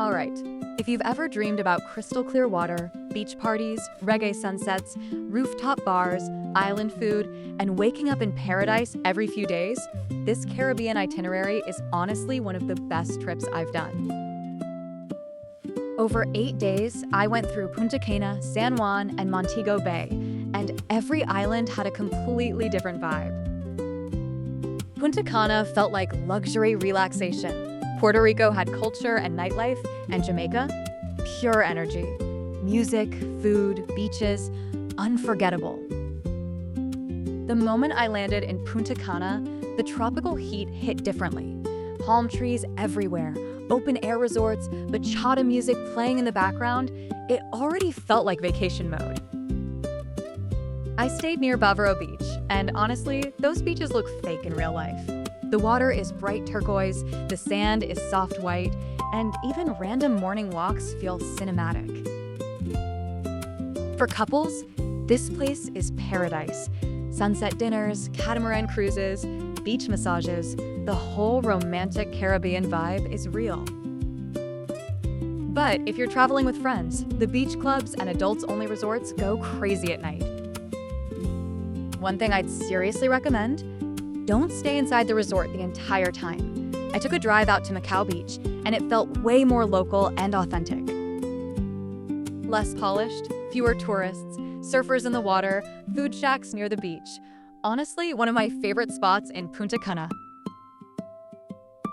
All right, if you've ever dreamed about crystal clear water, beach parties, reggae sunsets, rooftop bars, island food, and waking up in paradise every few days, this Caribbean itinerary is honestly one of the best trips I've done. Over 8 days, I went through Punta Cana, San Juan, and Montego Bay, and every island had a completely different vibe. Punta Cana felt like luxury relaxation. Puerto Rico had culture and nightlife, and Jamaica, pure energy. Music, food, beaches, unforgettable. The moment I landed in Punta Cana, the tropical heat hit differently. Palm trees everywhere, open air resorts, bachata music playing in the background. It already felt like vacation mode. I stayed near Bavaro Beach, and honestly, those beaches look fake in real life. The water is bright turquoise, the sand is soft white, and even random morning walks feel cinematic. For couples, this place is paradise. Sunset dinners, catamaran cruises, beach massages, the whole romantic Caribbean vibe is real. But if you're traveling with friends, the beach clubs and adults-only resorts go crazy at night. One thing I'd seriously recommend: don't stay inside the resort the entire time. I took a drive out to Macau Beach, and it felt way more local and authentic. Less polished, fewer tourists, surfers in the water, food shacks near the beach. Honestly, one of my favorite spots in Punta Cana.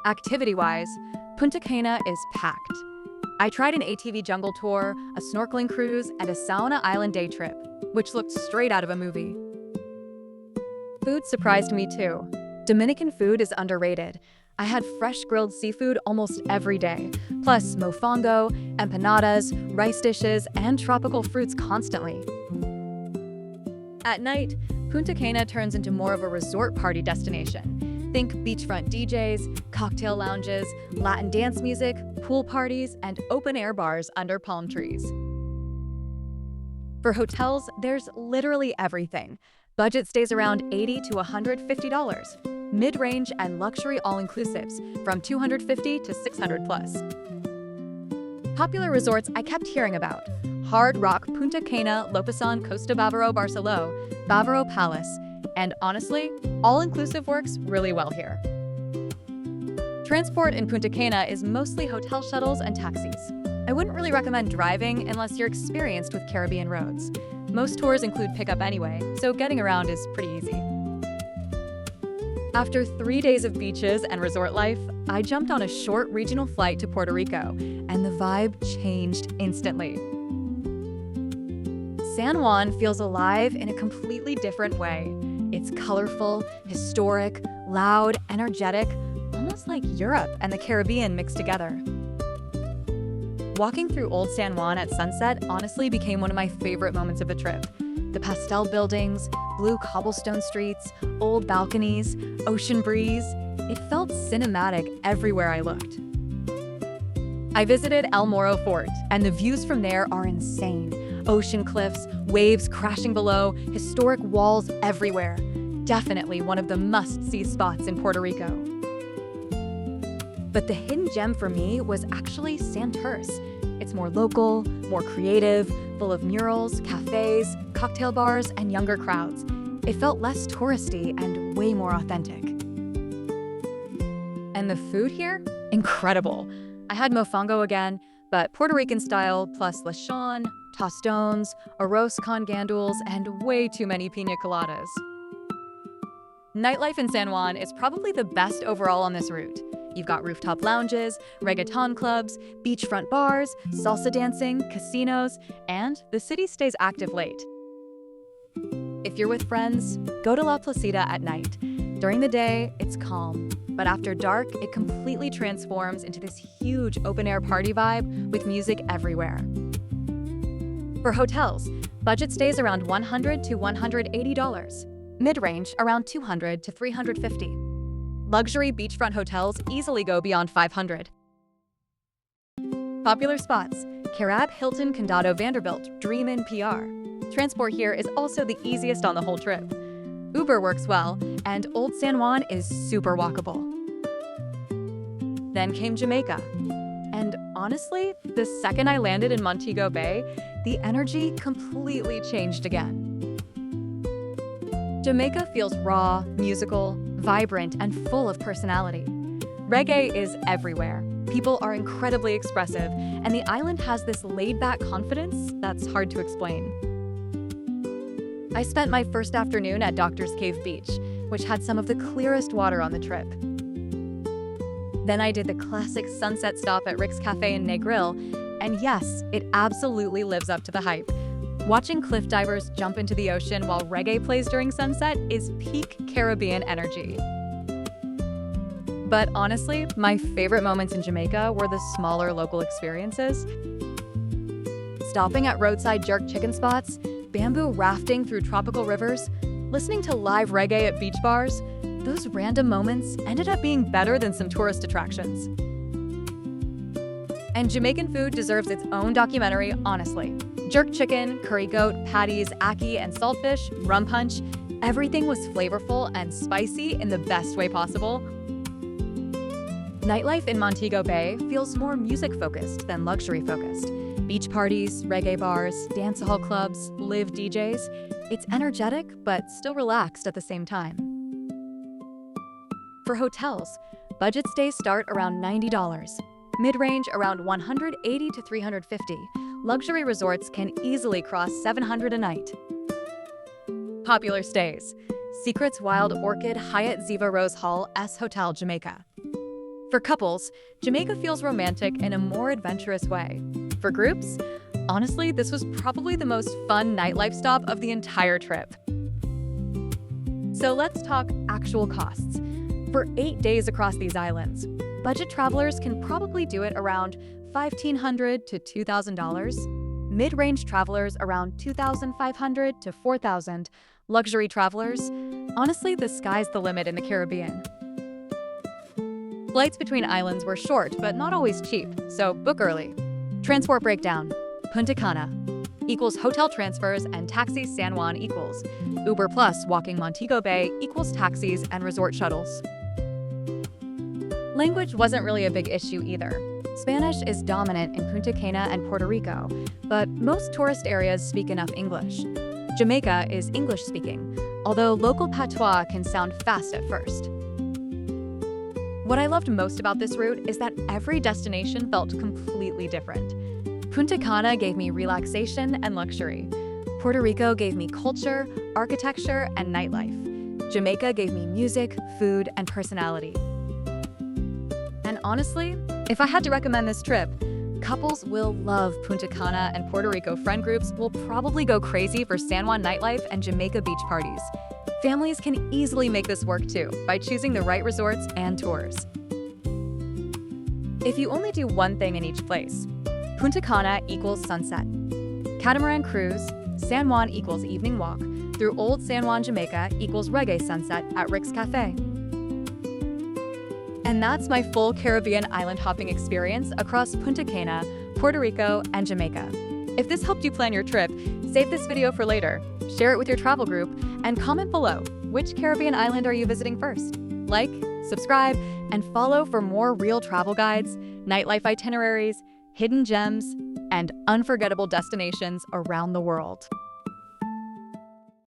Activity-wise, Punta Cana is packed. I tried an ATV jungle tour, a snorkeling cruise, and a sauna island day trip, which looked straight out of a movie. Food surprised me too. Dominican food is underrated. I had fresh grilled seafood almost every day, plus mofongo, empanadas, rice dishes, and tropical fruits constantly. At night, Punta Cana turns into more of a resort party destination. Think beachfront DJs, cocktail lounges, Latin dance music, pool parties, and open-air bars under palm trees. For hotels, there's literally everything. Budget stays around $80 to $150. Mid-range and luxury all-inclusives from $250 to $600 plus. Popular resorts I kept hearing about: Hard Rock Punta Cana, Lopesan, Costa Bavaro, Barceló, Bavaro Palace, and honestly, all-inclusive works really well here. Transport in Punta Cana is mostly hotel shuttles and taxis. I wouldn't really recommend driving unless you're experienced with Caribbean roads. Most tours include pickup anyway, so getting around is pretty easy. After 3 days of beaches and resort life, I jumped on a short regional flight to Puerto Rico, and the vibe changed instantly. San Juan feels alive in a completely different way. It's colorful, historic, loud, energetic, almost like Europe and the Caribbean mixed together. Walking through Old San Juan at sunset honestly became one of my favorite moments of the trip. The pastel buildings, blue cobblestone streets, old balconies, ocean breeze. It felt cinematic everywhere I looked. I visited El Morro Fort, and the views from there are insane. Ocean cliffs, waves crashing below, historic walls everywhere. Definitely one of the must-see spots in Puerto Rico. But the hidden gem for me was actually Santurce. It's more local, more creative, full of murals, cafes, cocktail bars, and younger crowds. It felt less touristy and way more authentic. And the food here? Incredible. I had mofongo again, but Puerto Rican style, plus lechon, tostones, arroz con gandules, and way too many piña coladas. Nightlife in San Juan is probably the best overall on this route. You've got rooftop lounges, reggaeton clubs, beachfront bars, salsa dancing, casinos, and the city stays active late. If you're with friends, go to La Placita at night. During the day, it's calm, but after dark, it completely transforms into this huge open-air party vibe with music everywhere. For hotels, budget stays around $100 to $180. Mid-range, around $200 to $350. Luxury beachfront hotels easily go beyond $500. Popular spots: Carab, Hilton, Condado, Vanderbilt, Dream Inn, PR. Transport here is also the easiest on the whole trip. Uber works well, and Old San Juan is super walkable. Then came Jamaica. And honestly, the second I landed in Montego Bay, the energy completely changed again. Jamaica feels raw, musical, vibrant, and full of personality. Reggae is everywhere. People are incredibly expressive, and the island has this laid-back confidence that's hard to explain. I spent my first afternoon at Doctor's Cave Beach, which had some of the clearest water on the trip. Then I did the classic sunset stop at Rick's Cafe in Negril, and yes, it absolutely lives up to the hype. Watching cliff divers jump into the ocean while reggae plays during sunset is peak Caribbean energy. But honestly, my favorite moments in Jamaica were the smaller local experiences. Stopping at roadside jerk chicken spots, bamboo rafting through tropical rivers, listening to live reggae at beach bars, those random moments ended up being better than some tourist attractions. And Jamaican food deserves its own documentary, honestly. Jerk chicken, curry goat, patties, ackee, and saltfish, rum punch, everything was flavorful and spicy in the best way possible. Nightlife in Montego Bay feels more music-focused than luxury-focused. Beach parties, reggae bars, dancehall clubs, live DJs. It's energetic, but still relaxed at the same time. For hotels, budget stays start around $90. Mid-range around $180 to $350. Luxury resorts can easily cross $700 a night. Popular stays: Secrets Wild Orchid Hyatt Ziva Rose Hall S Hotel Jamaica. For couples, Jamaica feels romantic in a more adventurous way. For groups, honestly, this was probably the most fun nightlife stop of the entire trip. So let's talk actual costs. For 8 days across these islands, budget travelers can probably do it around $1,500 to $2,000. Mid-range travelers around $2,500 to $4,000. Luxury travelers, honestly, the sky's the limit in the Caribbean. Flights between islands were short, but not always cheap, so book early. Transport breakdown: Punta Cana equals hotel transfers and taxis San Juan equals Uber plus walking Montego Bay equals taxis and resort shuttles. Language wasn't really a big issue either. Spanish is dominant in Punta Cana and Puerto Rico, but most tourist areas speak enough English. Jamaica is English-speaking, although local patois can sound fast at first. What I loved most about this route is that every destination felt completely different. Punta Cana gave me relaxation and luxury. Puerto Rico gave me culture, architecture, and nightlife. Jamaica gave me music, food, and personality. And honestly, if I had to recommend this trip, couples will love Punta Cana, and Puerto Rico friend groups will probably go crazy for San Juan nightlife and Jamaica beach parties. Families can easily make this work too by choosing the right resorts and tours. If you only do one thing in each place, Punta Cana equals sunset. Catamaran cruise, San Juan equals evening walk, through Old San Juan, Jamaica equals reggae sunset at Rick's Cafe. And that's my full Caribbean island hopping experience across Punta Cana, Puerto Rico, and Jamaica. If this helped you plan your trip, save this video for later, share it with your travel group, and comment below, which Caribbean island are you visiting first? Like, subscribe, and follow for more real travel guides, nightlife itineraries, hidden gems, and unforgettable destinations around the world.